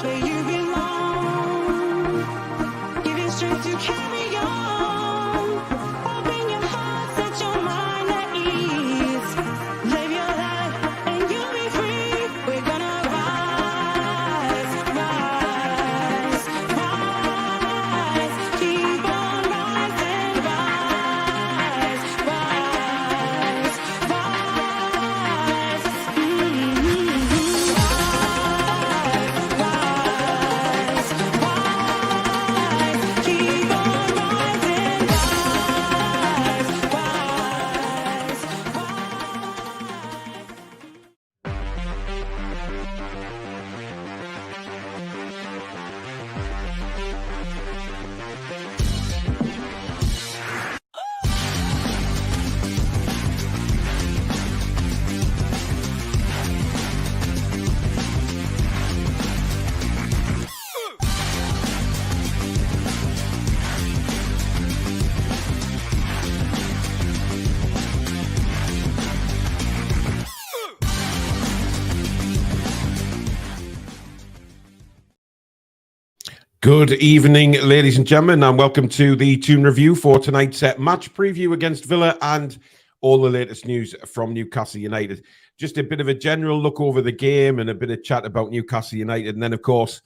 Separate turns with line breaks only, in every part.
where you belong. Give you strength to carry on. Open your heart, set your mind at ease. Live your life and you'll be free. We're gonna rise, rise, rise. Keep on rising, rise, rise, rise. Keep on rising,
Good evening, ladies and gentlemen, and welcome to the Toon review for tonight's match preview against Villa and all the latest news from Newcastle United. Just a bit of a general look over the game and a bit of chat about Newcastle United. And then, of course,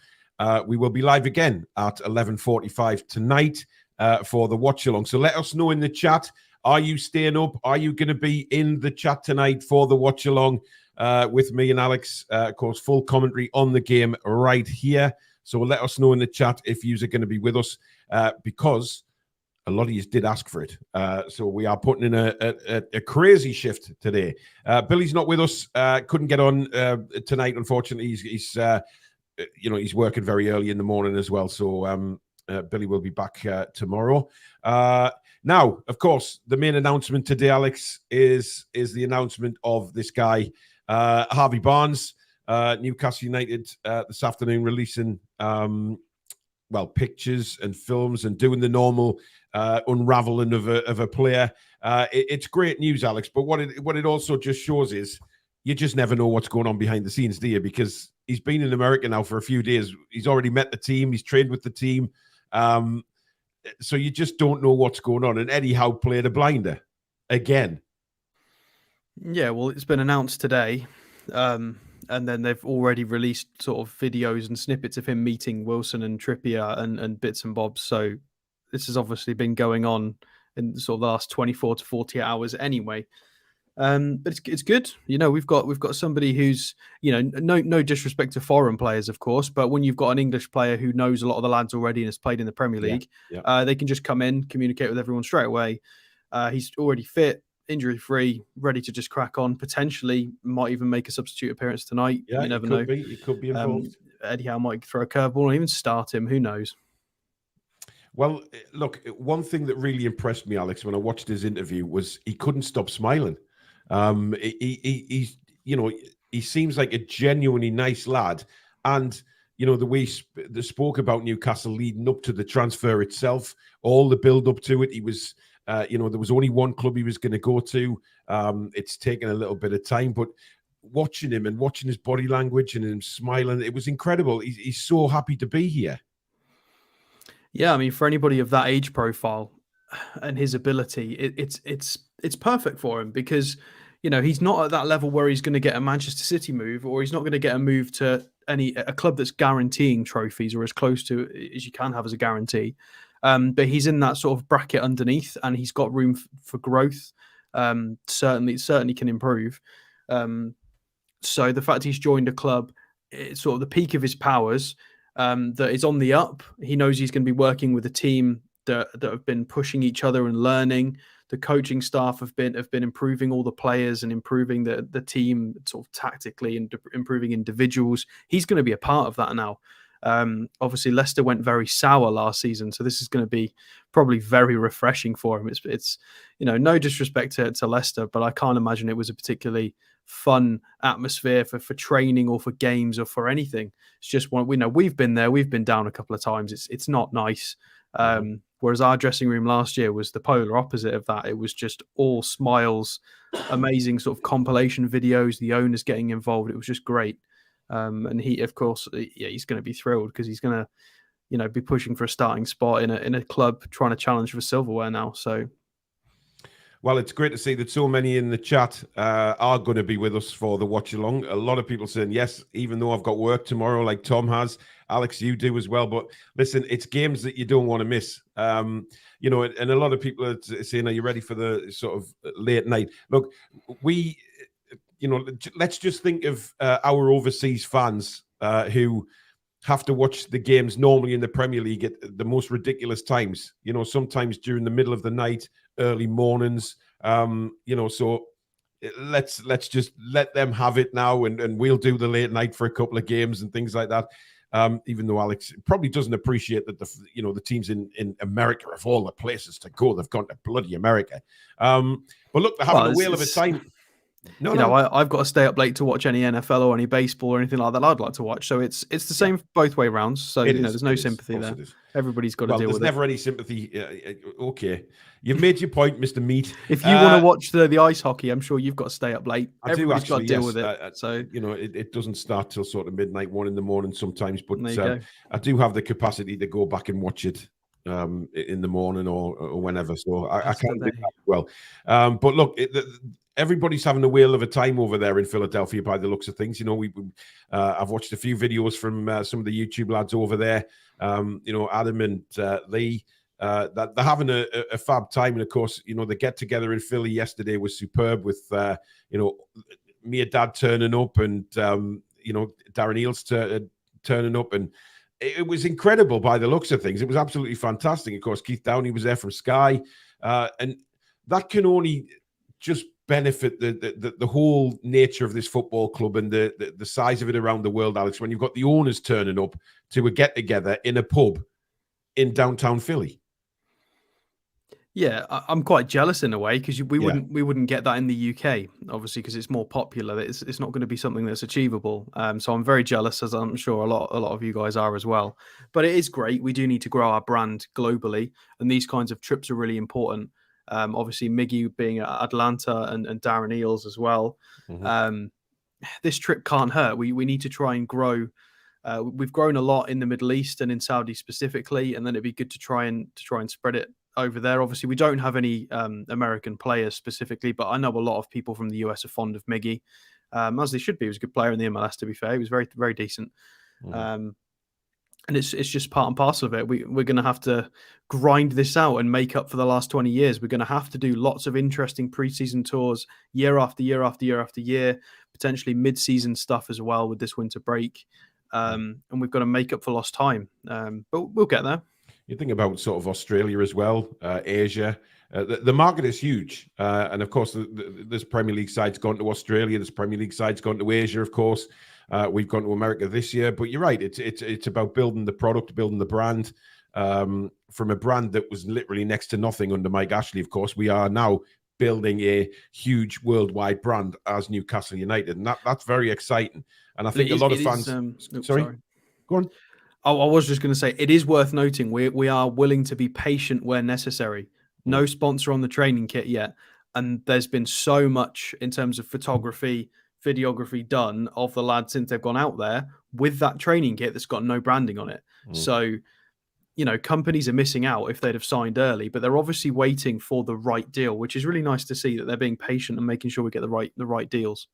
we will be live again at 11:45 tonight for the watch-along. So let us know in the chat, are you staying up? Are you going to be in the chat tonight for the watch-along with me and Alex? Of course, full commentary on the game right here. So let us know in the chat if you are going to be with us because a lot of you did ask for it. So we are putting in a crazy shift today. Billy's not with us. Couldn't get on tonight, unfortunately. He's working very early in the morning as well. So Billy will be back tomorrow. Now, of course, the main announcement today, Alex, is the announcement of this guy, Harvey Barnes. Newcastle United this afternoon releasing pictures and films and doing the normal unraveling of a player. It's great news, Alex, but what it also just shows is you just never know what's going on behind the scenes, do you? Because he's been in America now for a few days. He's already met the team. He's trained with the team. So you just don't know what's going on. And Eddie Howe played a blinder again.
Yeah, well, it's been announced today. And then they've already released sort of videos and snippets of him meeting Wilson and Trippier and bits and bobs. So this has obviously been going on in sort of the last 24 to 48 hours anyway. But it's good. You know, we've got somebody who's, you know, no disrespect to foreign players, of course, but when you've got an English player who knows a lot of the lads already and has played in the Premier League, they can just come in, communicate with everyone straight away. He's already fit, injury-free, ready to just crack on. Potentially might even make a substitute appearance tonight.
Yeah,
you never know.
He could be involved.
Eddie Howe might throw a curveball or even start him. Who knows?
Well, look, one thing that really impressed me, Alex, when I watched his interview was he couldn't stop smiling. He seems like a genuinely nice lad. And, you know, the way they spoke about Newcastle leading up to the transfer itself, all the build up to it, he was... there was only one club he was going to go to. It's taken a little bit of time, but watching him and watching his body language and him smiling, it was incredible. He's so happy to be here.
Yeah, I mean, for anybody of that age profile and his ability, it's perfect for him because, you know, he's not at that level where he's going to get a Manchester City move or he's not going to get a move to a club that's guaranteeing trophies or as close to as you can have as a guarantee. But he's in that sort of bracket underneath and he's got room for growth. Certainly can improve. So the fact he's joined a club, it's sort of the peak of his powers, that is on the up. He knows he's going to be working with a team that have been pushing each other and learning. The coaching staff have been improving all the players and improving the team sort of tactically and improving individuals. He's going to be a part of that now. Obviously Leicester went very sour last season, so this is going to be probably very refreshing for him. It's you know, no disrespect to Leicester, but I can't imagine it was a particularly fun atmosphere for training or for games or for anything. It's just one, we've been there, we've been down a couple of times. It's not nice. Whereas our dressing room last year was the polar opposite of that. It was just all smiles, amazing sort of compilation videos, the owners getting involved. It was just great. And he, of course, yeah, he's going to be thrilled because he's going to, be pushing for a starting spot in a club trying to challenge for silverware now. So.
Well, it's great to see that so many in the chat are going to be with us for the watch along. A lot of people saying yes, even though I've got work tomorrow, like Tom has. Alex, you do as well. But listen, it's games that you don't want to miss. And a lot of people are saying, are you ready for the sort of late night? Look, let's just think of our overseas fans who have to watch the games normally in the Premier League at the most ridiculous times, sometimes during the middle of the night, early mornings, so let's just let them have it now, and we'll do the late night for a couple of games and things like that. Even though Alex probably doesn't appreciate that the teams in America, of all the places to go, they've gone to bloody America. But look, they're having a whale of a time.
I've got to stay up late to watch any NFL or any baseball or anything like that I'd like to watch. So it's the same both way rounds. So there's no sympathy there. Everybody's got to deal with it.
There's never any sympathy. Okay, you've made your point, Mr. Meat.
If you want to watch the ice hockey, I'm sure you've got to stay up late.
Everybody's
got to deal with it. So
it doesn't start till sort of midnight, 1 a.m. sometimes. But I do have the capacity to go back and watch it in the morning or whenever. So I can't do that well. But look, everybody's having a whale of a time over there in Philadelphia by the looks of things. I've watched a few videos from some of the YouTube lads over there. Adam and Lee, that they're having a fab time. And of course, the get together in Philly yesterday was superb with, me and Dad turning up and, Darren Eales turning up, and it was incredible by the looks of things. It was absolutely fantastic. Of course, Keith Downey was there from Sky, and that can only just benefit the whole nature of this football club and the size of it around the world, Alex, when you've got the owners turning up to a get-together in a pub in downtown Philly.
Yeah, I'm quite jealous in a way because we wouldn't get that in the UK, obviously, because it's more popular. It's not going to be something that's achievable. So I'm very jealous, as I'm sure a lot of you guys are as well. But it is great. We do need to grow our brand globally, and these kinds of trips are really important. Obviously, Miggy being at Atlanta and Darren Eales as well. Mm-hmm. This trip can't hurt. We need to try and grow. We've grown a lot in the Middle East and in Saudi specifically, and then it'd be good to try and spread it over there. Obviously, we don't have any American players specifically, but I know a lot of people from the US are fond of Miggy, as they should be. He was a good player in the MLS, to be fair. He was very, very decent. Mm-hmm. And it's just part and parcel of it. We're going to have to grind this out and make up for the last 20 years. We're going to have to do lots of interesting preseason tours year after year after year after year, potentially mid-season stuff as well with this winter break. And we've got to make up for lost time. But we'll get there.
You think about sort of Australia as well, Asia. The market is huge. And of course, this Premier League side's gone to Australia. This Premier League side's gone to Asia, of course. We've gone to America this year, but you're right. It's about building the product, building the brand. From a brand that was literally next to nothing under Mike Ashley, of course, we are now building a huge worldwide brand as Newcastle United, and that's very exciting. And I think a lot of fans. Sorry, go on.
I was just going to say it is worth noting we are willing to be patient where necessary. No sponsor on the training kit yet, and there's been so much in terms of photography, videography done of the lads since they've gone out there with that training kit that's got no branding on it. So, companies are missing out if they'd have signed early, but they're obviously waiting for the right deal, which is really nice to see that they're being patient and making sure we get the right deals.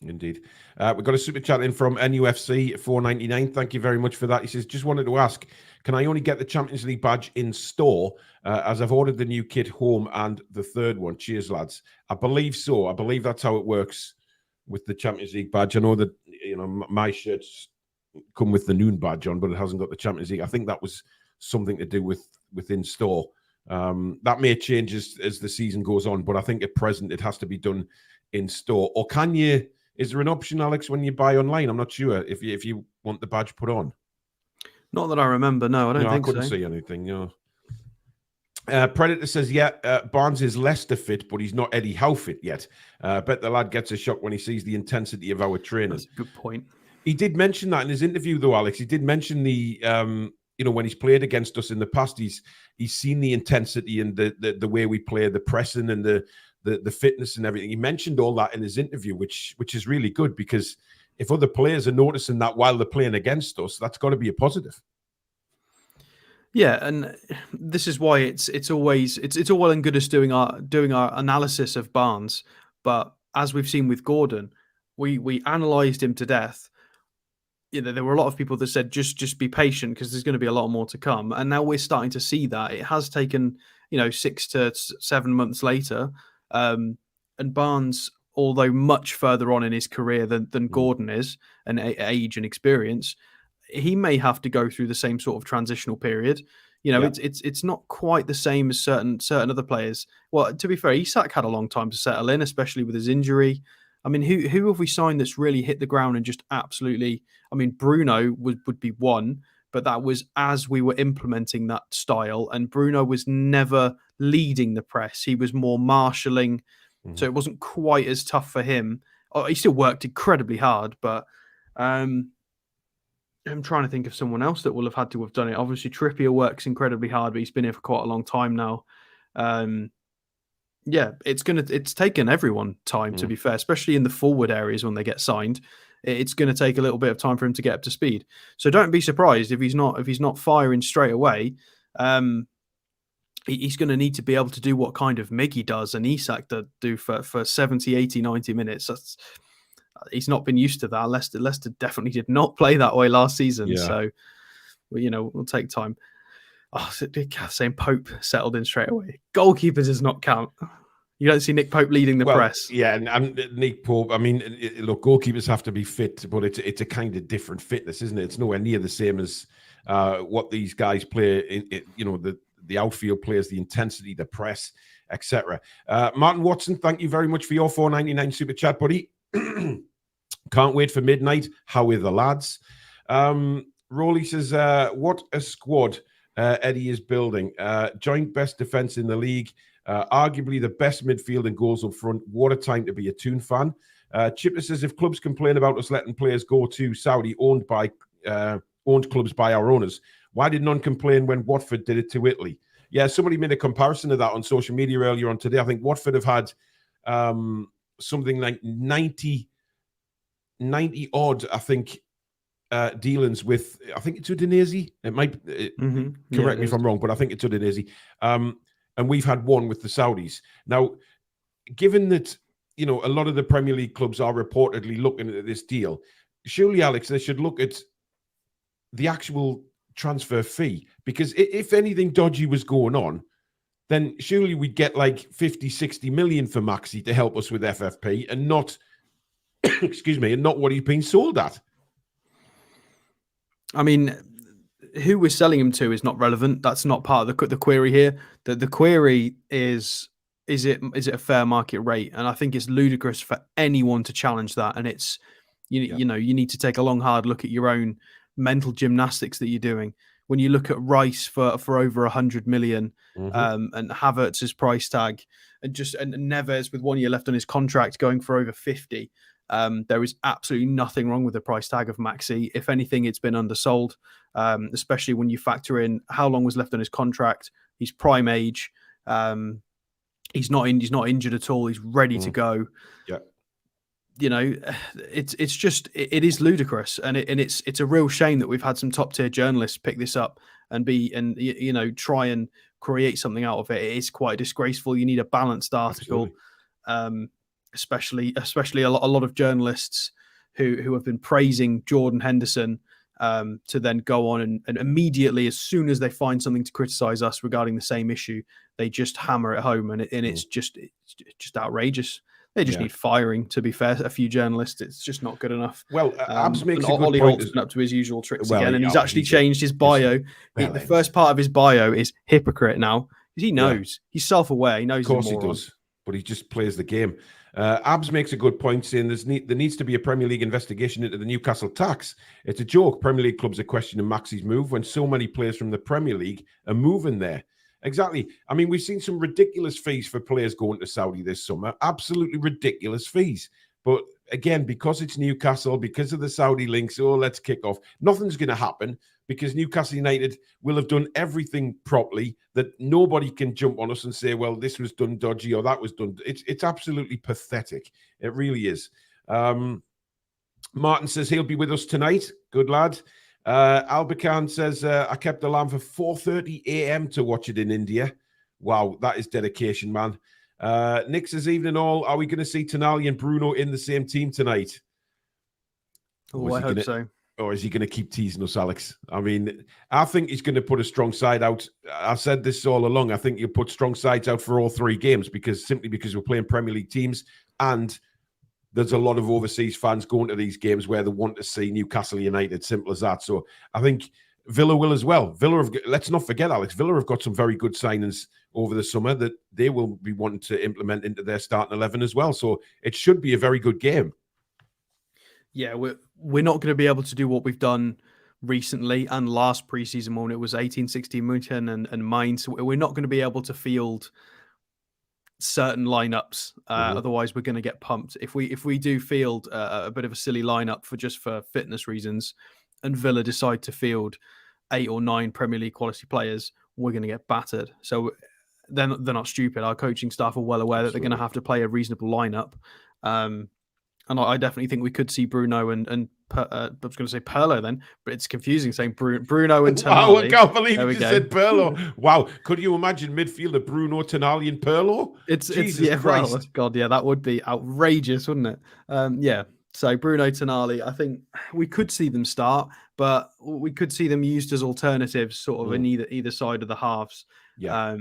Indeed. We've got a super chat in from NUFC 499. Thank you very much for that. He says, just wanted to ask, can I only get the Champions League badge in store as I've ordered the new kit home and the third one? Cheers, lads. I believe so. I believe that's how it works with the Champions League badge. I know that, my shirts come with the Noon badge on, but it hasn't got the Champions League. I think that was something to do with in store. That may change as the season goes on, but I think at present it has to be done in store. Or can you... Is there an option, Alex, when you buy online? I'm not sure if you want the badge put on.
Not that I remember. No, I don't think so.
I couldn't see anything. No. Predator says, Barnes is Leicester fit, but he's not Eddie Howe fit yet. Bet the lad gets a shock when he sees the intensity of our training.
That's a good point.
He did mention that in his interview, though, Alex. He did mention the, when he's played against us in the past, he's seen the intensity and the way we play, the pressing and the the fitness and everything. He mentioned all that in his interview, which is really good, because if other players are noticing that while they're playing against us, that's got to be a positive.
Yeah, and this is why it's all well and good us doing our analysis of Barnes, but as we've seen with Gordon, we analysed him to death. There were a lot of people that said just be patient because there's going to be a lot more to come, and now we're starting to see that it has taken 6 to 7 months later, and Barnes, although much further on in his career than Gordon is, and age and experience, he may have to go through the same sort of transitional period. It's not quite the same as certain other players. Well, to be fair, Isak had a long time to settle in, especially with his injury. I mean, who have we signed that's really hit the ground and just absolutely? I mean, Bruno would be one, but that was as we were implementing that style, and Bruno was never leading the press. He was more marshalling, so it wasn't quite as tough for him. He still worked incredibly hard, but I'm trying to think of someone else that will have had to have done it. Obviously, Trippier works incredibly hard, but he's been here for quite a long time now. Yeah, it's taken everyone time, to be fair, especially in the forward areas when they get signed. It's going to take a little bit of time for him to get up to speed. So don't be surprised if he's not firing straight away. He's going to need to be able to do what kind of Miggy does and Isak do for 70, 80, 90 minutes. He's not been used to that. Leicester definitely did not play that way last season. Yeah. So, we'll take time. Oh, saying Pope settled in straight away. Goalkeeper does not count. You don't see Nick Pope leading the press.
Yeah, and Nick Pope, I mean, look, goalkeepers have to be fit, but it's a kind of different fitness, isn't it? It's nowhere near the same as what these guys play, the outfield players, the intensity, the press, etc. Martin Watson, thank you very much for your $4.99 super chat, buddy. Can't wait for midnight. How are the lads? Rolly says, what a squad Eddie is building. Joint best defense in the league. Arguably the best midfield and goals up front. What a time to be a Toon fan. Chipper says, if clubs complain about us letting players go to Saudi owned clubs by our owners, why did none complain when Watford did it to Italy? Yeah, somebody made a comparison of that on social media earlier on today. I think Watford have had something like 90 odd, I think, dealings with, I think it's Udinese. It might correct me if I'm wrong, but I think it's Udinese. And we've had one with the Saudis. Now, given that, a lot of the Premier League clubs are reportedly looking at this deal, surely, Alex, they should look at the actual transfer fee, because if anything dodgy was going on, then surely we'd get like 50, 60 million for Maxi to help us with FFP and not, and not what he's been sold at.
I mean, who we're selling him to is not relevant. That's not part of the query here. The query is it a fair market rate? And I think it's ludicrous for anyone to challenge that. And it's, you need to take a long, hard look at your own mental gymnastics that you're doing. When you look at Rice for over 100 million, and Havertz's price tag, and Neves with 1 year left on his contract going for over 50. There is absolutely nothing wrong with the price tag of Maxi. If anything, it's been undersold, especially when you factor in how long was left on his contract. He's prime age. He's not injured at all. He's ready to go.
Yeah.
It is ludicrous, and it's a real shame that we've had some top tier journalists pick this up and try and create something out of it. It is quite disgraceful. You need a balanced article. Especially a lot of journalists who have been praising Jordan Henderson to then go on and immediately, as soon as they find something to criticize us regarding the same issue, they just hammer it home, and it's just outrageous. They just need firing, to be fair. A few journalists, it's just not good enough.
Well, Abs makes a good
Ollie
point.
Holt's been up to his usual tricks again, and he's actually changed his bio. The first part of his bio is hypocrite now, because he knows. He's self-aware. He knows.
Of course he does, but he just plays the game. Abs makes a good point, saying there needs to be a Premier League investigation into the Newcastle tax. It's a joke. Premier League clubs are questioning Maxi's move when so many players from the Premier League are moving there. Exactly. I mean, we've seen some ridiculous fees for players going to Saudi this summer. Absolutely ridiculous fees. But again, because it's Newcastle, because of the Saudi links, let's kick off. Nothing's going to happen because Newcastle United will have done everything properly, that nobody can jump on us and say, well, this was done dodgy or that was done. It's absolutely pathetic. It really is. Martin says he'll be with us tonight. Good lad. Albacan says, I kept alarm for 4:30 a.m. to watch it in India. Wow, that is dedication, man. Nick says, evening all. Are we going to see Tonali and Bruno in the same team tonight?
Oh, I hope so.
Or is he going to keep teasing us, Alex? I mean, I think he's going to put a strong side out. I said this all along. I think he'll put strong sides out for all 3 games simply because we're playing Premier League teams, and there's a lot of overseas fans going to these games where they want to see Newcastle United. Simple as that. So I think Villa will as well. Let's not forget, Alex, Villa have got some very good signings over the summer that they will be wanting to implement into their starting 11 as well. So it should be a very good game.
Yeah, we're not going to be able to do what we've done recently and last preseason when it was 1860 München and Mainz. We're not going to be able to field certain lineups. Otherwise, we're going to get pumped. If we do field a bit of a silly lineup for fitness reasons, and Villa decide to field 8 or 9 Premier League quality players, we're going to get battered. So they're not stupid. Our coaching staff are well aware that they're going to have to play a reasonable lineup. And I definitely think we could see Bruno and I was going to say Pirlo then, but it's confusing saying Bruno and Tonali.
Wow, I can't believe you just said Pirlo. Wow, could you imagine midfielder Bruno, Tonali and Pirlo? Jesus Christ.
Well, God, yeah, that would be outrageous, wouldn't it? Yeah, so Bruno, Tonali, I think we could see them start, but we could see them used as alternatives sort of in either side of the halves.
Yeah.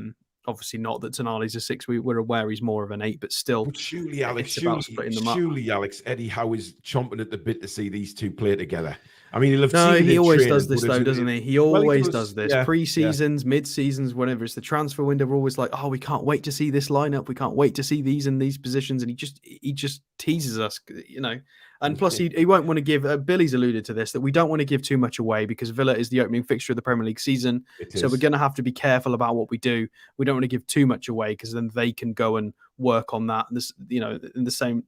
Obviously not that Tonali's a 6. We're aware he's more of an 8, but still.
But surely, Alex, Alex, Eddie Howe is chomping at the bit to see these two play together. I mean,
he always does this though, doesn't he? He always does this.
Yeah,
Pre-seasons, mid-seasons, whenever it's the transfer window, we're always like, oh, we can't wait to see this lineup. We can't wait to see these in these positions. And he just teases us, you know. And plus, he won't want to give, Billy's alluded to this, that we don't want to give too much away because Villa is the opening fixture of the Premier League season. So we're going to have to be careful about what we do. We don't want to give too much away because then they can go and work on that. This, you know, in the same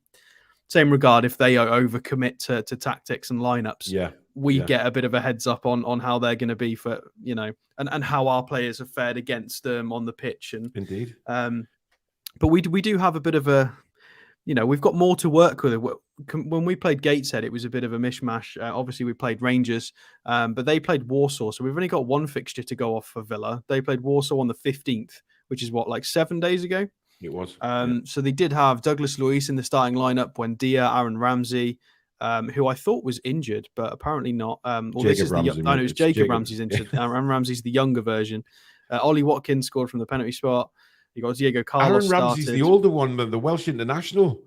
regard, if they overcommit to tactics and lineups, we get a bit of a heads up on how they're going to be for, you know, and how our players have fared against them on the pitch. And
indeed.
But we do have a bit of a, you know, we've got more to work with. When we played Gateshead, it was a bit of a mishmash. Obviously, we played Rangers, but they played Warsaw. So we've only got one fixture to go off for Villa. They played Warsaw on the 15th, which is like 7 days ago?
It was.
So they did have Douglas Luiz in the starting lineup, Buendia, Aaron Ramsey, who I thought was injured, but apparently not. It was Jacob Ramsey's injured. Aaron Ramsey's the younger version. Ollie Watkins scored from the penalty spot. You got Diego Carlos.
Aaron Ramsey's the older one than the Welsh international.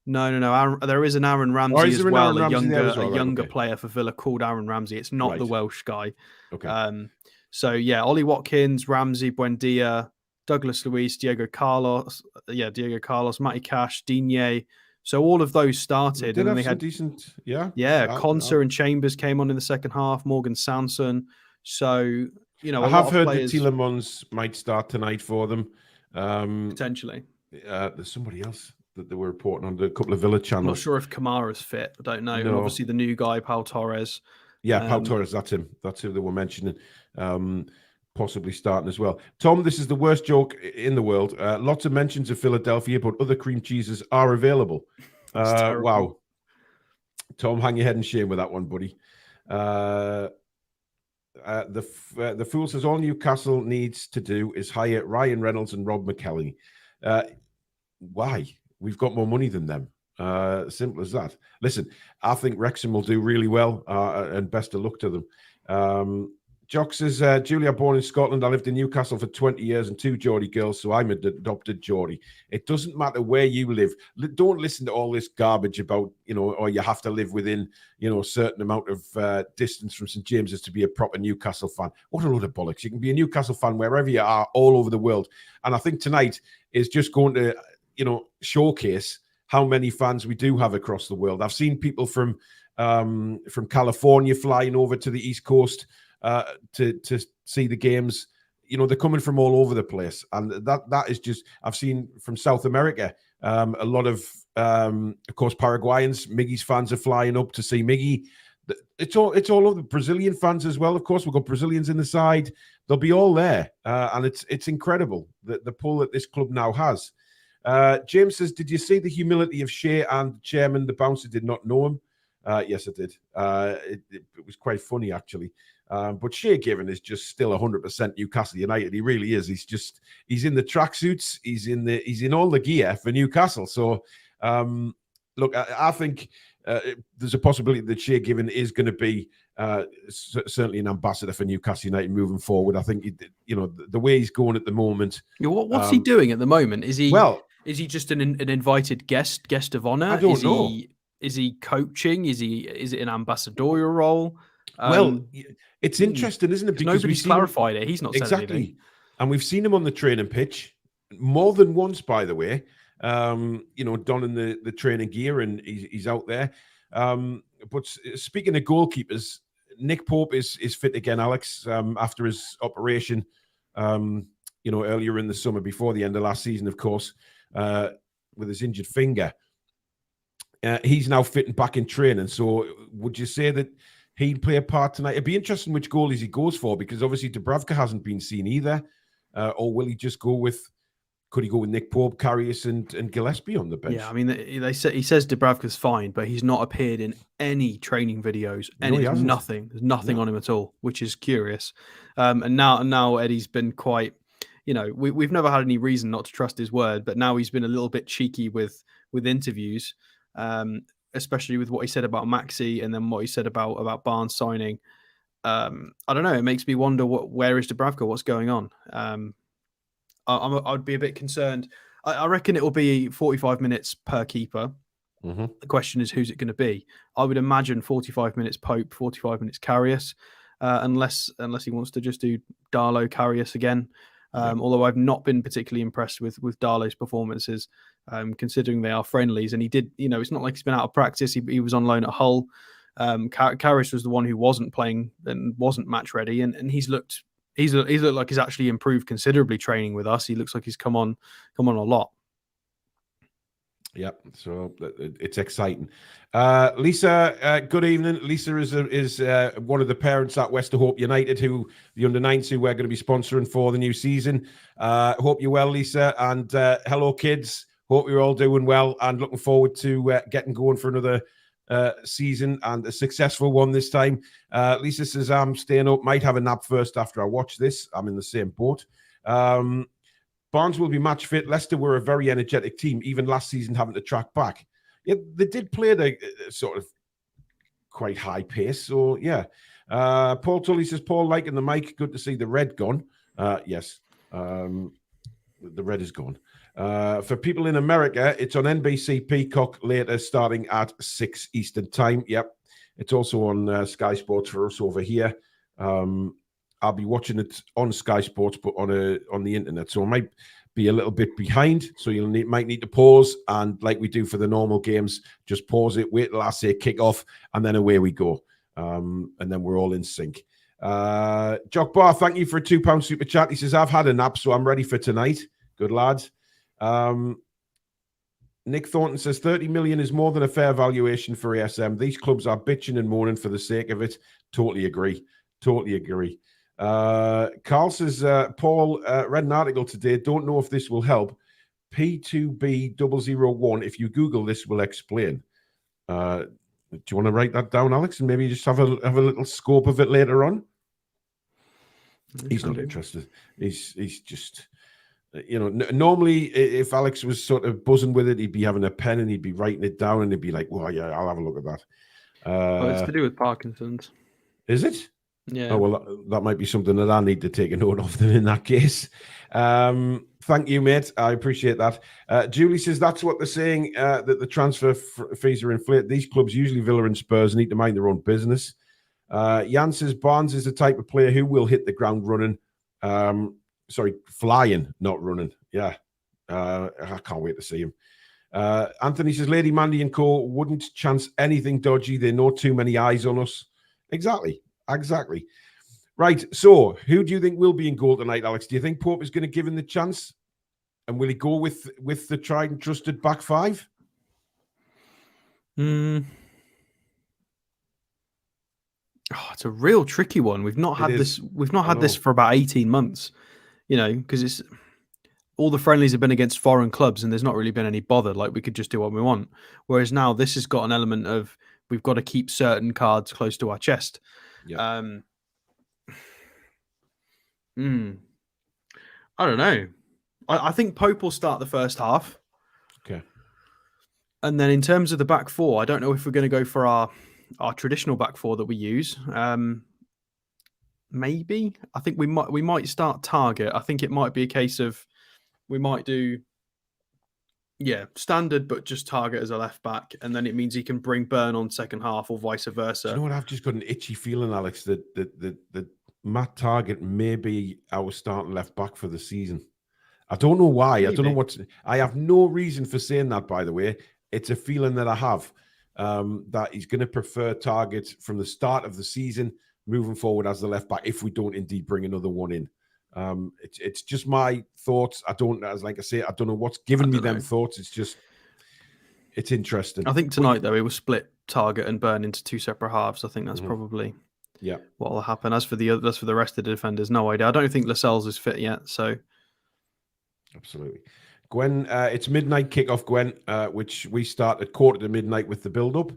No. There is an Aaron Ramsey as well, a younger player for Villa called Aaron Ramsey. It's not the Welsh guy.
Okay.
So yeah, Ollie Watkins, Ramsey, Buendia, Douglas Luiz, Diego Carlos, Matty Cash, Digne. So all of those started, and then they had
decent,
Konsa and Chambers came on in the second half. Morgan Sanson. So you know,
I have heard that Tielemans might start tonight for them.
Potentially.
There's somebody else that they were reporting on a couple of Villa channels.
I'm not sure if Kamara's fit. I don't know. No. And obviously the new guy, Pau Torres.
Yeah, Pau Torres. That's him. That's who they were mentioning. Possibly starting as well. Tom, this is the worst joke in the world. Lots of mentions of Philadelphia, but other cream cheeses are available. Wow. Tom, hang your head in shame with that one, buddy. The Fool says all Newcastle needs to do is hire Ryan Reynolds and Rob McElhenney. Why? We've got more money than them. Simple as that. Listen, I think Wrexham will do really well, and best of luck to them. Jock says, Julia, born in Scotland. I lived in Newcastle for 20 years and 2 Geordie girls, so I'm an adopted Geordie. It doesn't matter where you live. Don't listen to all this garbage about, or you have to live within, a certain amount of distance from St. James's to be a proper Newcastle fan. What a load of bollocks. You can be a Newcastle fan wherever you are, all over the world. And I think tonight is just going to, showcase how many fans we do have across the world. I've seen people from California flying over to the East Coast to see the games. They're coming from all over the place, and that is just. I've seen from South America a lot of course, Paraguayans. Miggy's fans are flying up to see Miggy. It's all of the Brazilian fans as well. Of course, we've got Brazilians in the side. They'll be all there, and it's incredible the pull that this club now has. James says, "Did you see the humility of Shea and the chairman? The bouncer did not know him." Yes, I did. It was quite funny actually. But Shea Given is just still 100% Newcastle United. He really is. He's in the tracksuits. He's in all the gear for Newcastle. So look, I think there's a possibility that Shea Given is going to be certainly an ambassador for Newcastle United moving forward. I think the way he's going at the moment.
What's he doing at the moment? Is he
is
he just an invited guest of honor?
I don't know.
Is he coaching? Is it an ambassadorial role?
It's interesting, isn't it? Because
nobody's clarified it. He's not said anything.
And we've seen him on the training pitch more than once, by the way. Donning the training gear, and he's out there. But speaking of goalkeepers, Nick Pope is fit again, Alex, after his operation, earlier in the summer, before the end of last season, of course, with his injured finger. He's now fit and back in training. So would you say that he'd play a part tonight? It'd be interesting which goalies he goes for, because obviously Dubravka hasn't been seen either. Or will he just go with, could he go with Nick Pope, Karius and Gillespie on the bench?
Yeah, I mean, he says Dubravka's fine, but he's not appeared in any training videos. And there's nothing on him at all, which is curious. And now Eddie's been quite, we've never had any reason not to trust his word, but now he's been a little bit cheeky with interviews. Especially with what he said about Maxi and then what he said about Barnes signing. I don't know. It makes me wonder where is Dubravka? What's going on? I'd be a bit concerned. I reckon it will be 45 minutes per keeper.
Mm-hmm.
The question is, who's it going to be? I would imagine 45 minutes Pope, 45 minutes Karius, unless he wants to just do Darlow Karius again. Although I've not been particularly impressed with Darlow's performances, considering they are friendlies. And he did, it's not like he's been out of practice. He was on loan at Hull. Karius was the one who wasn't playing and wasn't match ready. And he's looked like he's actually improved considerably training with us. He looks like he's come on a lot.
Yep, so it's exciting. Lisa, good evening. Lisa is one of the parents at Westerhope United, who the under-9s who we're going to be sponsoring for the new season. Hope you're well, Lisa, and hello, kids. Hope you're all doing well and looking forward to getting going for another season, and a successful one this time. Lisa says, I'm staying up, might have a nap first after I watch this. I'm in the same boat. Barnes will be match fit. Leicester were a very energetic team, even last season having to track back. Yeah, they did play at a sort of quite high pace. So, yeah. Paul Tully says, Paul, liking the mic. Good to see the red gone. Yes, the red is gone. For people in America, it's on NBC Peacock later, starting at 6 Eastern time. Yep. It's also on Sky Sports for us over here. I'll be watching it on Sky Sports, but on the internet. So I might be a little bit behind. So you might need to pause, and like we do for the normal games, just pause it, wait till I say kick off, and then away we go. And then we're all in sync. Jock Bar, thank you for a £2 super chat. He says, I've had a nap, so I'm ready for tonight. Good lads. Nick Thornton says 30 million is more than a fair valuation for ASM. These clubs are bitching and moaning for the sake of it. Totally agree. Carl says, Paul, read an article today. Don't know if this will help. P2B001. If you Google this, will explain. Do you want to write that down, Alex, and maybe just have a little scope of it later on? He's not interested. He's just, normally if Alex was sort of buzzing with it, he'd be having a pen and he'd be writing it down and he'd be like, well, yeah, I'll have a look at that.
Well, it's to do with Parkinson's.
Is it?
Yeah.
Oh, well, that might be something that I need to take a note of then in that case. Thank you, mate. I appreciate that. Julie says that's what they're saying, that the transfer fees are inflated. These clubs, usually Villa and Spurs, need to mind their own business. Jan says Barnes is the type of player who will hit the ground running. Flying, not running. Yeah. I can't wait to see him. Anthony says Lady Mandy and Co. wouldn't chance anything dodgy. They know too many eyes on us. Exactly. Right, so who do you think will be in goal tonight, Alex? Do you think Pope is going to give him the chance? And will he go with the tried and trusted back five?
it's a real tricky one. We've not had this. We've not had this for about 18 months. Because it's all the friendlies have been against foreign clubs, and there's not really been any bother. Like, we could just do what we want. Whereas now this has got an element of we've got to keep certain cards close to our chest.
Yeah.
I don't know. I think Pope will start the first half.
Okay.
And then in terms of the back four, I don't know if we're going to go for our traditional back four that we use. Maybe. I think we might start Target. I think it might be a case of we might do standard, but just Target as a left back, and then it means he can bring Burn on second half or vice versa.
Do you know what? I've just got an itchy feeling, Alex, that Matt Target may be our starting left back for the season. I don't know why. Maybe. I don't know I have no reason for saying that, by the way. It's a feeling that I have that he's going to prefer Target from the start of the season moving forward as the left back if we don't indeed bring another one in. It's just my thoughts. I don't know what's given me them thoughts. It's interesting.
I think tonight, though, it will split Target and Burn into two separate halves. I think that's probably what will happen. As for the rest of the defenders, no idea. I don't think Lascelles is fit yet, so...
Absolutely. Gwen, it's midnight kickoff, Gwen, which we start at 1:45 with the build-up.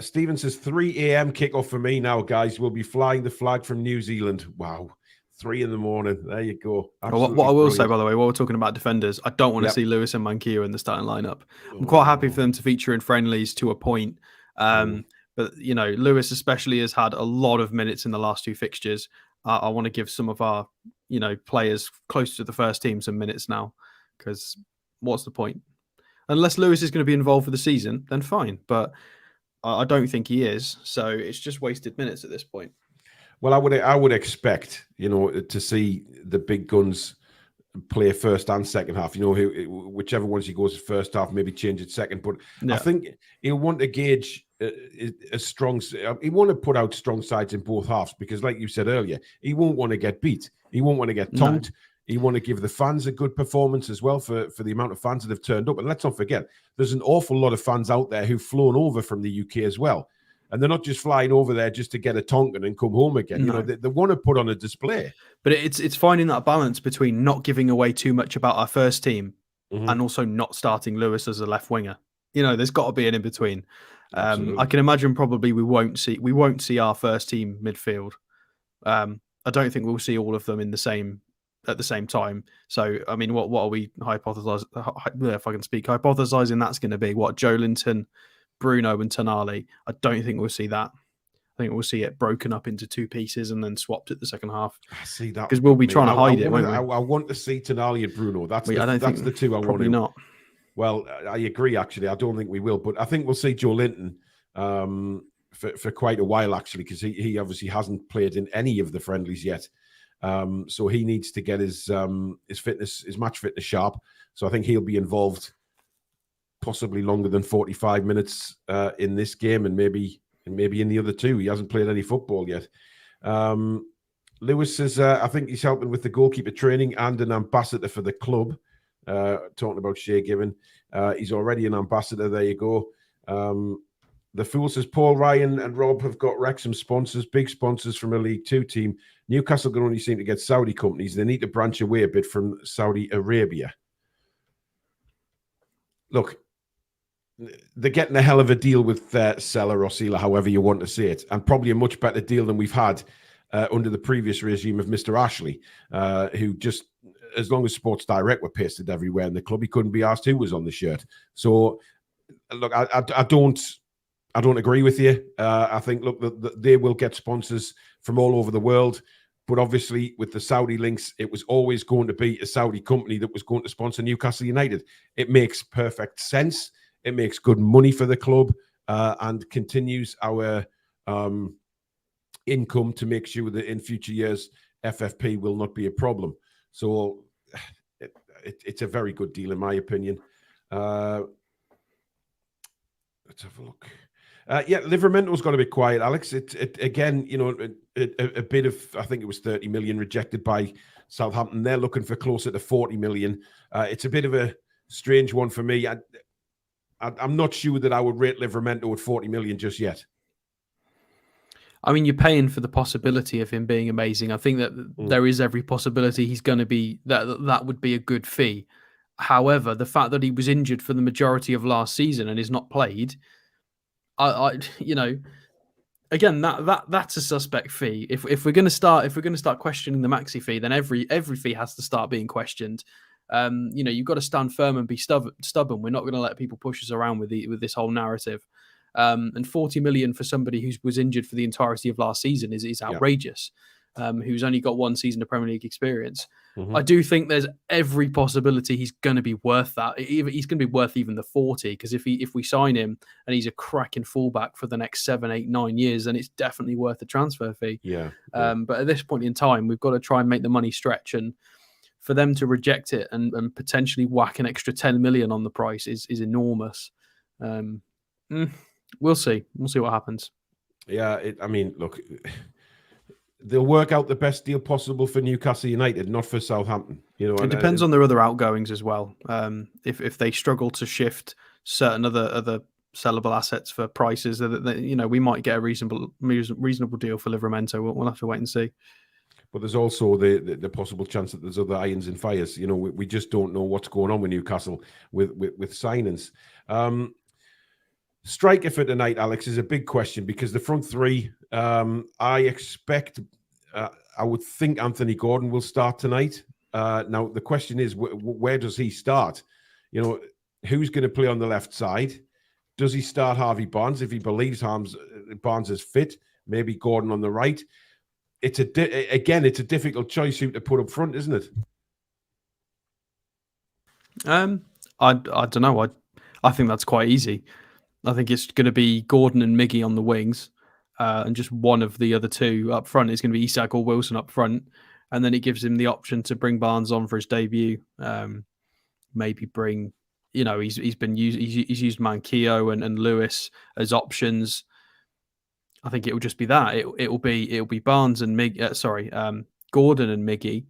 Stephen says 3 a.m. kickoff for me now, guys. We'll be flying the flag from New Zealand. Wow. 3 a.m. There you go.
What I will say, by the way, while we're talking about defenders, I don't want to see Lewis and Manquillo in the starting lineup. I'm quite happy for them to feature in friendlies to a point. But, Lewis especially has had a lot of minutes in the last two fixtures. I want to give some of our, players close to the first team some minutes now, because what's the point? Unless Lewis is going to be involved for the season, then fine. But I don't think he is. So it's just wasted minutes at this point.
Well, I would expect, to see the big guns play first and second half. Whichever ones he goes first half, maybe change it second. But I think he'll want to gauge a strong. He want to put out strong sides in both halves because, like you said earlier, he won't want to get beat. He won't want to get tonked. He want to give the fans a good performance as well for the amount of fans that have turned up. And let's not forget, there's an awful lot of fans out there who've flown over from the UK as well. And they're not just flying over there just to get a Tonkin and come home again.
No.
They want to put on a display.
But it's finding that balance between not giving away too much about our first team and also not starting Lewis as a left winger. There's got to be an in between. I can imagine probably we won't see our first team midfield. I don't think we'll see all of them at the same time. So I mean, what are we hypothesizing? If I can speak, hypothesizing that's going to be what Joelinton, Bruno and Tonali. I don't think we'll see that. I think we'll see it broken up into two pieces and then swapped at the second half.
I see that
because we'll be trying to hide it. Won't we?
I want to see Tonali and Bruno. That's the two I want.
Probably not.
Well, I agree. Actually, I don't think we will, but I think we'll see Joelinton for quite a while actually, because he obviously hasn't played in any of the friendlies yet. So he needs to get his fitness, his match fitness sharp. So I think he'll be involved possibly longer than 45 minutes in this game, and maybe in the other two. He hasn't played any football yet. Lewis says, I think he's helping with the goalkeeper training and an ambassador for the club. Talking about Shea Given. He's already an ambassador. There you go. The Fool says, Paul Ryan and Rob have got Wrexham sponsors, big sponsors from a League Two team. Newcastle can only seem to get Saudi companies. They need to branch away a bit from Saudi Arabia. Look, they're getting a hell of a deal with Seller or Sealer, however you want to say it, and probably a much better deal than we've had under the previous regime of Mr. Ashley, who just, as long as Sports Direct were pasted everywhere in the club, he couldn't be asked who was on the shirt. So, look, I don't agree with you. I think, look, they will get sponsors from all over the world. But obviously, with the Saudi links, it was always going to be a Saudi company that was going to sponsor Newcastle United. It makes perfect sense. It makes good money for the club and continues our income to make sure that in future years, FFP will not be a problem. So it's a very good deal, in my opinion. Let's have a look. Livermento's got a bit quiet, Alex. Again, a bit of, I think it was 30 million rejected by Southampton. They're looking for closer to 40 million. It's a bit of a strange one for me. I'm not sure that I would rate Livermento at 40 million just yet.
I mean, you're paying for the possibility of him being amazing. I think that there is every possibility he's going to be that would be a good fee. However, the fact that he was injured for the majority of last season and is not played, again, that's a suspect fee. If we're going to start questioning the maxi fee, then every fee has to start being questioned. You've got to stand firm and be stubborn. We're not going to let people push us around with this whole narrative. And 40 million for somebody who was injured for the entirety of last season is outrageous. Who's only got one season of Premier League experience. I do think there's every possibility he's going to be worth that. He's going to be worth even the 40, because if we sign him and he's a cracking fullback for the next 7, 8, 9 years, then it's definitely worth the transfer fee. But at this point in time, we've got to try and make the money stretch, and for them to reject it and potentially whack an extra 10 million on the price is enormous. We'll see. We'll see what happens.
Yeah, look, they'll work out the best deal possible for Newcastle United, not for Southampton.
It depends on their other outgoings as well. If they struggle to shift certain other sellable assets for prices, we might get a reasonable deal for Livramento. We'll have to wait and see.
But there's also the possible chance that there's other irons in fires. We just don't know what's going on with Newcastle with signings. Striker for tonight, Alex, is a big question, because the front three, I would think Anthony Gordon will start tonight. Now, the question is, where does he start? Who's going to play on the left side? Does he start Harvey Barnes if he believes Barnes is fit? Maybe Gordon on the right. It's a difficult choice who to put up front, isn't it?
I don't know. I think that's quite easy. I think it's going to be Gordon and Miggy on the wings, and just one of the other two up front is going to be Isak or Wilson up front, and then it gives him the option to bring Barnes on for his debut. Maybe bring, he's used Manquillo and Lewis as options. I think it will just be that. It'll be Barnes and Gordon and Miggy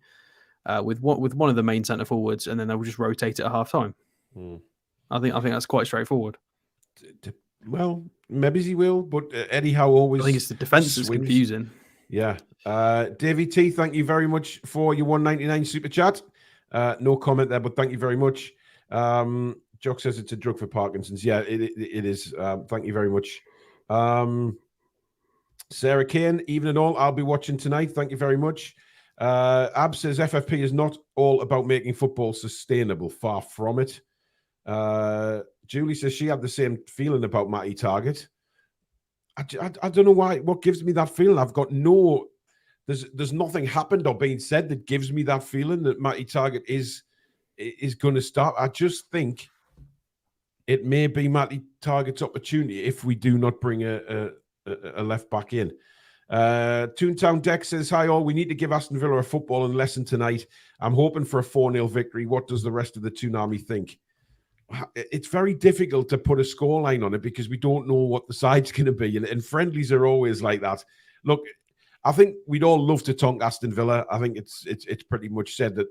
with one of the main centre forwards, and then they'll just rotate it at half time. I think that's quite straightforward.
Well, maybe he will, but Eddie Howe always.
I think it's the defence that's confusing.
Yeah. Davey T, thank you very much for your 199 super chat. No comment there, but thank you very much. Jock says it's a drug for Parkinson's. Yeah, it is. Thank you very much. Sarah Kane, even and all, I'll be watching tonight. Thank you very much. Ab says FFP is not all about making football sustainable. Far from it. Julie says she had the same feeling about Matty Targett. I don't know why. What gives me that feeling? I've got no. There's nothing happened or being said that gives me that feeling that Matty Targett is going to start. I just think it may be Matty Targett's opportunity if we do not bring a left back in. Toontown Deck says, hi all, we need to give Aston Villa a footballing lesson tonight. I'm hoping for a 4-0 victory. What does the rest of the Toon army think? It's very difficult to put a scoreline on it because we don't know what the side's going to be. And friendlies are always like that. Look, I think we'd all love to tonk Aston Villa. I think it's pretty much said that,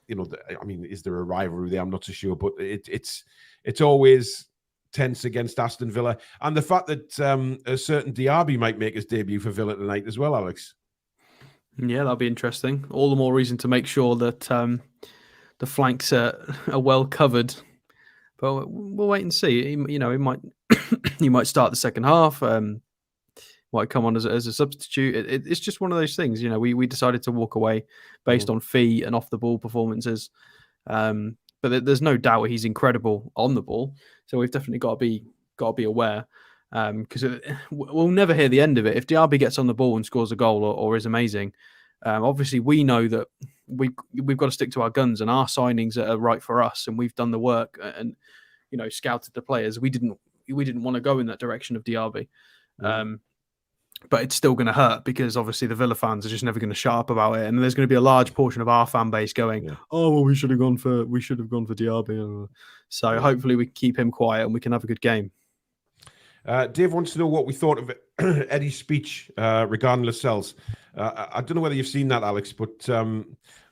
is there a rivalry there? I'm not so sure. But it's always tense against Aston Villa. And the fact that a certain Diaby might make his debut for Villa tonight as well, Alex. Yeah,
that'll be interesting. All the more reason to make sure that the flanks are well covered. But we'll wait and see. He might he might start the second half. Might come on as a substitute. It's just one of those things. We decided to walk away based on fee and off the ball performances. But there's no doubt he's incredible on the ball. So we've definitely got to be aware, because we'll never hear the end of it. If Diaby gets on the ball and scores a goal or is amazing, obviously we know that we've got to stick to our guns and our signings are right for us, and we've done the work and scouted the players. We didn't want to go in that direction of Diaby, but it's still going to hurt because obviously the Villa fans are just never going to shut up about it, and there's going to be a large portion of our fan base going, "Oh well, we should have gone for Diaby." So hopefully we can keep him quiet and we can have a good game.
Dave wants to know what we thought of Eddie's speech regarding Lascelles. I don't know whether you've seen that, Alex, but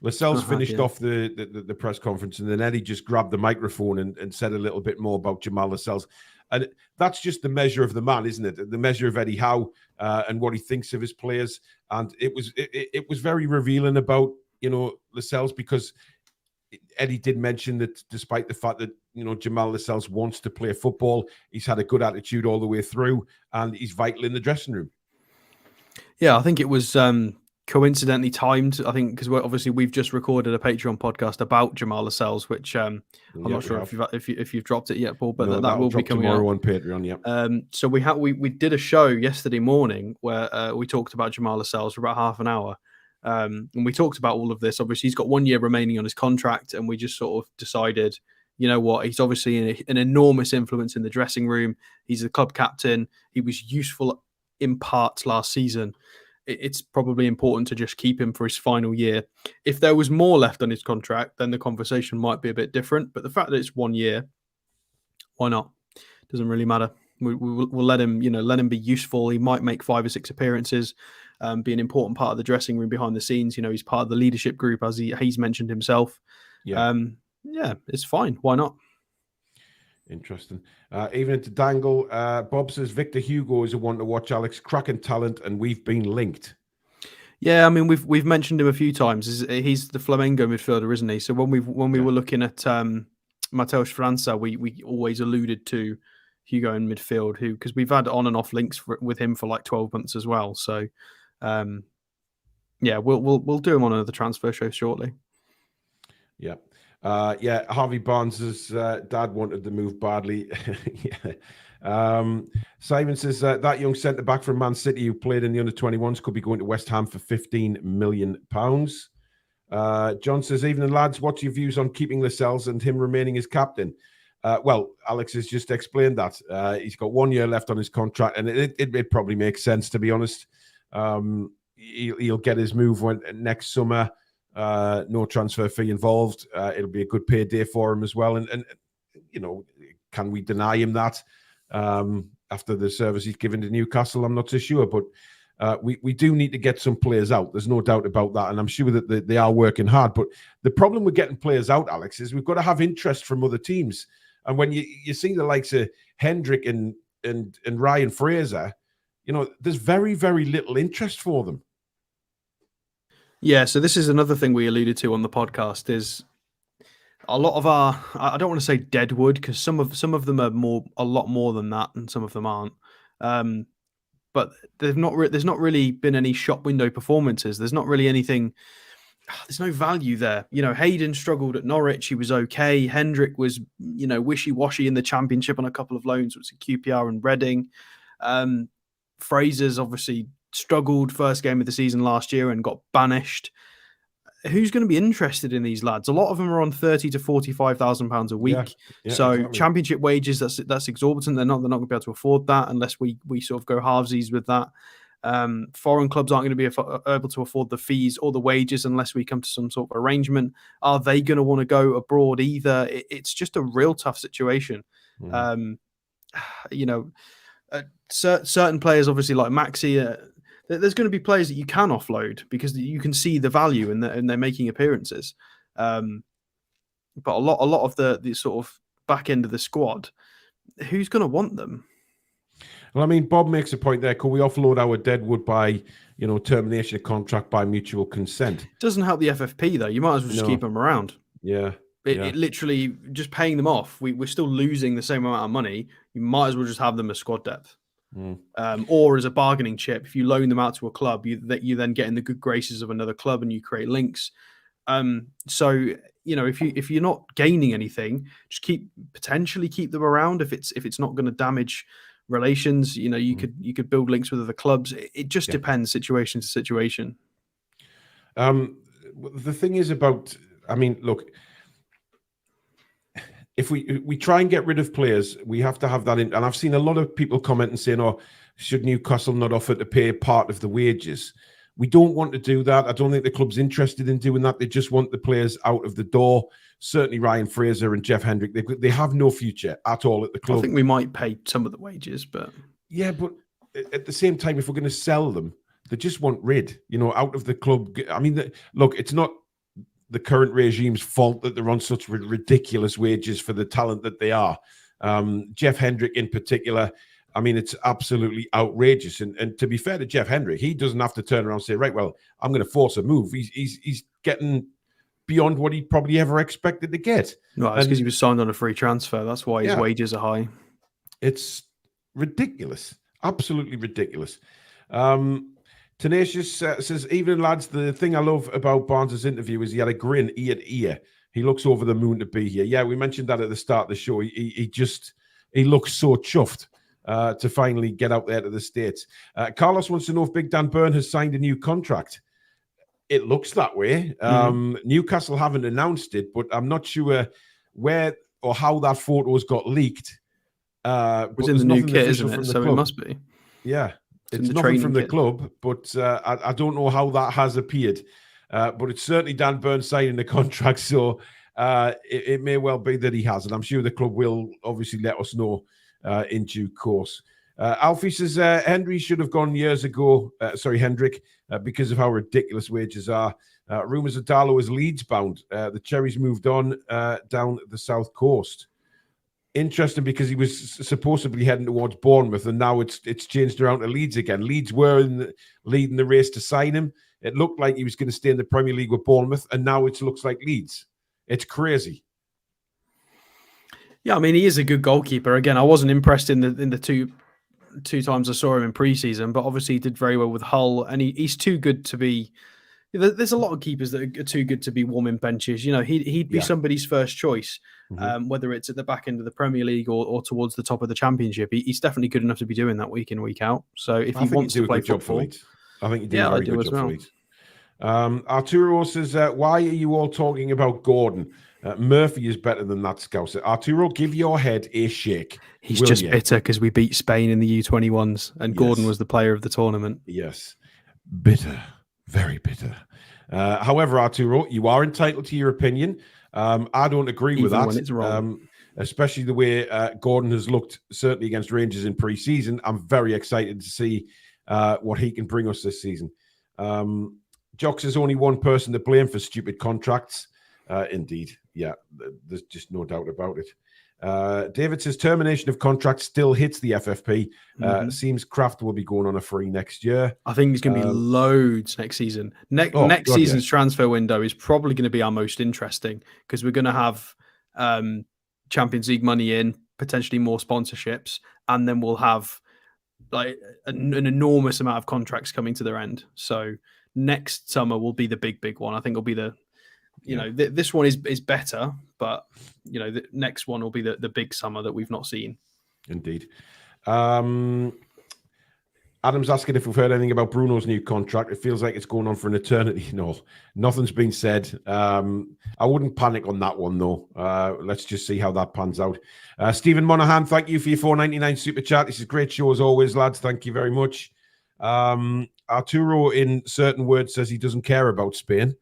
Lascelles finished off the press conference, and then Eddie just grabbed the microphone and said a little bit more about Jamaal Lascelles. And that's just the measure of the man, isn't it? The measure of Eddie Howe and what he thinks of his players. And it was very revealing about, Lascelles, because Eddie did mention that despite the fact that, Jamaal Lascelles wants to play football, he's had a good attitude all the way through, and he's vital in the dressing room.
Yeah, I think it was coincidentally timed. I think because obviously we've just recorded a Patreon podcast about Jamaal Lascelles, which I'm not sure if you've dropped it yet, Paul, but that will be coming
tomorrow
out
on Patreon. Yeah.
So we did a show yesterday morning where we talked about Jamaal Lascelles for about half an hour. And we talked about all of this. Obviously, he's got 1 year remaining on his contract, and we just sort of decided, you know what, he's obviously an enormous influence in the dressing room. He's the club captain. He was useful in parts last season. It's probably important to just keep him for his final year. If there was more left on his contract, then the conversation might be a bit different. But the fact that it's 1 year, why not? Doesn't really matter. We'll let him, let him be useful. He might make 5 or 6 appearances, be an important part of the dressing room behind the scenes. He's part of the leadership group, as he's mentioned himself. Yeah, it's fine. Why not?
Interesting. Even to Dangle, Bob says Victor Hugo is a one to watch. Alex, cracking talent, and we've been linked.
Yeah, I mean we've mentioned him a few times. He's the Flamengo midfielder, isn't he? So when we were looking at Mateusz França, we always alluded to Hugo in midfield, because we've had on and off links with him for like 12 months as well. So yeah, we'll do him on another transfer show shortly.
Yeah. Harvey Barnes' dad wanted to move badly. Simon says that young centre-back from Man City who played in the under-21s could be going to West Ham for £15 million. John says, evening lads, what's your views on keeping Lascelles and him remaining as captain? Well, Alex has just explained that. He's got 1 year left on his contract, and it probably makes sense, to be honest. He'll get his move next summer. No transfer fee involved. It'll be a good payday for him as well. And can we deny him that after the service he's given to Newcastle? I'm not so sure, but we do need to get some players out. There's no doubt about that, and I'm sure that they are working hard. But the problem with getting players out, Alex, is we've got to have interest from other teams. And when you see the likes of Hendrick and Ryan Fraser, there's very, very little interest for them.
Yeah, so this is another thing we alluded to on the podcast, is a lot of our, I don't want to say deadwood, because some of them are a lot more than that, and some of them aren't. But there's not really been any shop window performances. There's not really anything. There's no value there. Hayden struggled at Norwich. He was okay. Hendrick was, wishy-washy in the Championship on a couple of loans, which was QPR and Reading. Fraser's obviously struggled first game of the season last year and got banished. Who's going to be interested in these lads? A lot of them are on £30,000 to £45,000 a week. So exactly. Championship wages, that's exorbitant. They're not going to be able to afford that unless we sort of go halvesies with that. Foreign clubs aren't going to be able to afford the fees or the wages unless we come to some sort of arrangement. Are they going to want to go abroad either? It's just a real tough situation. Certain players, obviously like Maxi, there's going to be players that you can offload because you can see the value in they're making appearances. But a lot of the sort of back end of the squad, who's going to want them?
Well, I mean, Bob makes a point there. Could we offload our deadwood by, termination of contract by mutual consent?
It doesn't help the FFP though. You might as well just keep them around.
Yeah.
It literally just paying them off. We're still losing the same amount of money. You might as well just have them as squad depth. Or as a bargaining chip. If you loan them out to a club, you then get in the good graces of another club and you create links. So if you're not gaining anything, just potentially keep them around. If it's not going to damage relations, you could build links with other clubs. It just depends situation to situation.
The thing is about, look, if we try and get rid of players, we have to have that in. And I've seen a lot of people comment and saying, "Oh, should Newcastle not offer to pay part of the wages?" We don't want to do that. I don't think the club's interested in doing that. They just want the players out of the door. Certainly Ryan Fraser and Jeff Hendrick, they have no future at all at the club.
I think we might pay some of the wages, but...
Yeah, but at the same time, if we're going to sell them, they just want rid, out of the club. Look, it's not the current regime's fault that they're on such ridiculous wages for the talent that they are. Jeff Hendrick in particular. I mean, it's absolutely outrageous. And to be fair to Jeff Hendrick, he doesn't have to turn around and say, right, well, I'm going to force a move. He's getting beyond what he probably ever expected to get.
Well, it's because he was signed on a free transfer. That's why his wages are high.
It's ridiculous. Absolutely ridiculous. Tenacious says, evening, lads. The thing I love about Barnes' interview is he had a grin ear to ear. He looks over the moon to be here. Yeah, we mentioned that at the start of the show. He looks so chuffed to finally get out there to the States. Carlos wants to know if Big Dan Burn has signed a new contract. It looks that way. Newcastle haven't announced it, but I'm not sure where or how that photos got leaked.
It was in the new kit, isn't it? So it must be.
Yeah, it's nothing from the club, but I don't know how that has appeared. But it's certainly Dan Burns signing the contract, so it may well be that he has, and I'm sure the club will obviously let us know in due course. Alfie says Hendry should have gone years ago. Hendrick, because of how ridiculous wages are. Rumours of Darlow is Leeds bound. The Cherries moved on down the south coast. Interesting, because he was supposedly heading towards Bournemouth, and now it's changed around to Leeds again. Leeds were leading the race to sign him. It looked like he was going to stay in the Premier League with Bournemouth, and now it looks like Leeds. It's crazy.
Yeah, I mean, he is a good goalkeeper. Again, I wasn't impressed in the two times I saw him in pre-season, but obviously he did very well with Hull, and he's too good to be. There's a lot of keepers that are too good to be warming benches. You know, he'd be somebody's first choice, whether it's at the back end of the Premier League or towards the top of the Championship. He's definitely good enough to be doing that week in, week out. So if he wants to play football,
I think you do a very good job for Leeds. Arturo says, why are you all talking about Gordon? Murphy is better than that, Scouser. Arturo, give your head a shake.
He's just bitter because we beat Spain in the U21s and Gordon was the player of the tournament.
Yes. Bitter. Very bitter. However, Arturo, you are entitled to your opinion. I don't agree with that.
When it's wrong.
Especially the way Gordon has looked, certainly against Rangers in pre-season. I'm very excited to see what he can bring us this season. Jocks is only one person to blame for stupid contracts. Indeed. Yeah, there's just no doubt about it. David says termination of contract still hits the FFP. Seems Kraft will be going on a free next year.
I think there's going to be loads next season. Next season's transfer window is probably going to be our most interesting because we're going to have Champions League money in, potentially more sponsorships, and then we'll have like an enormous amount of contracts coming to their end. So next summer will be the big one. I think it'll be the this one is better, but the next one will be the big summer that we've not seen.
Indeed. Adam's asking if we've heard anything about Bruno's new contract. It feels like it's going on for an eternity. No, nothing's been said. I wouldn't panic on that one, though. Let's just see how that pans out. Stephen Monaghan, thank you for your $4.99 super chat. This is a great show as always, lads. Thank you very much. Arturo, in certain words, says he doesn't care about Spain.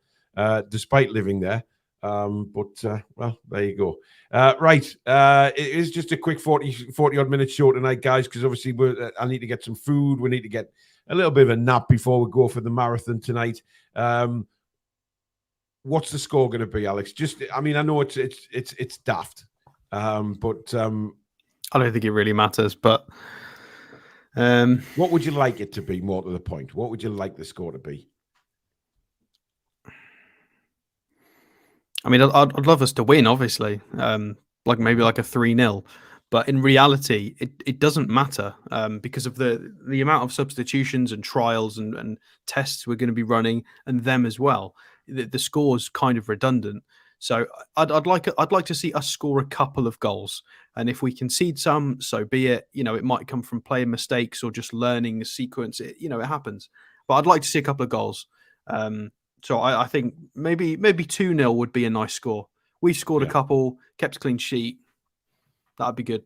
Despite living there. Well, there you go. Right. It is just a quick 40 odd minutes show tonight, guys, because obviously I need to get some food. We need to get a little bit of a nap before we go for the marathon tonight. What's the score going to be, Alex? I know it's daft. I don't
think it really matters, but
what would you like it to be, more to the point? What would you like the score to be?
I mean, I'd love us to win, obviously, maybe like a 3-0. But in reality, it doesn't matter because of the amount of substitutions and trials and tests we're going to be running, and them as well. The score's kind of redundant. So I'd like to see us score a couple of goals, and if we concede some, so be it. It might come from player mistakes or just learning a sequence. It happens. But I'd like to see a couple of goals. So I think maybe 2-0 would be a nice score. We've scored a couple, kept a clean sheet. That'd be good.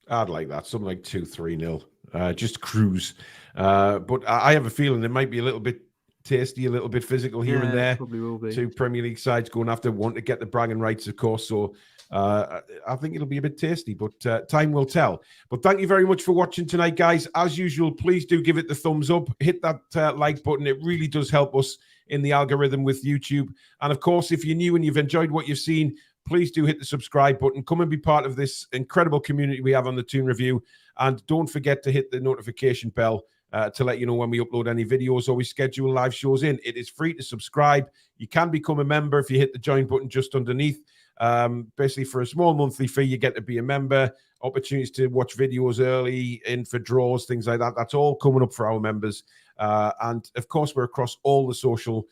I'd like that. Something like 2-3-0. Just cruise. But I have a feeling it might be a little bit tasty, a little bit physical here and there.
Probably will be.
Two Premier League sides going after one to get the bragging rights, of course. So I think it'll be a bit tasty, but time will tell. But thank you very much for watching tonight, guys. As usual, please do give it the thumbs up. Hit that like button. It really does help us in the algorithm with YouTube. And of course, if you're new and you've enjoyed what you've seen, please do hit the subscribe button. Come and be part of this incredible community we have on the Toon Review. And don't forget to hit the notification bell to let you know when we upload any videos or we schedule live shows in. It is free to subscribe. You can become a member if you hit the join button just underneath. Basically, for a small monthly fee, you get to be a member, opportunities to watch videos early, in for draws, things like that. That's all coming up for our members. And of course, we're across all the social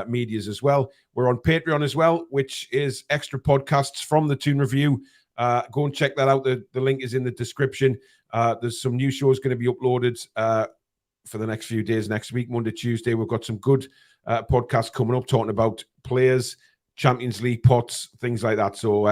medias as well. We're on Patreon as well, which is extra podcasts from the Toon Review. Go and check that out. The link is in the description. There's some new shows going to be uploaded for the next few days, next week, Monday, Tuesday. We've got some good podcasts coming up talking about players, Champions League pots, things like that. So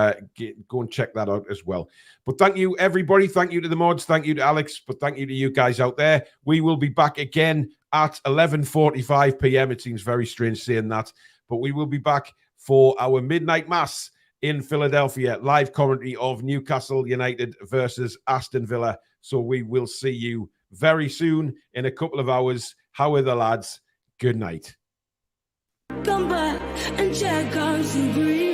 go and check that out as well. But thank you, everybody. Thank you to the mods. Thank you to Alex. But thank you to you guys out there. We will be back again at 11:45 p.m. It seems very strange saying that. But we will be back for our midnight mass in Philadelphia. Live commentary of Newcastle United versus Aston Villa. So we will see you very soon in a couple of hours. How are the lads? Good night.
Come back and check out some green.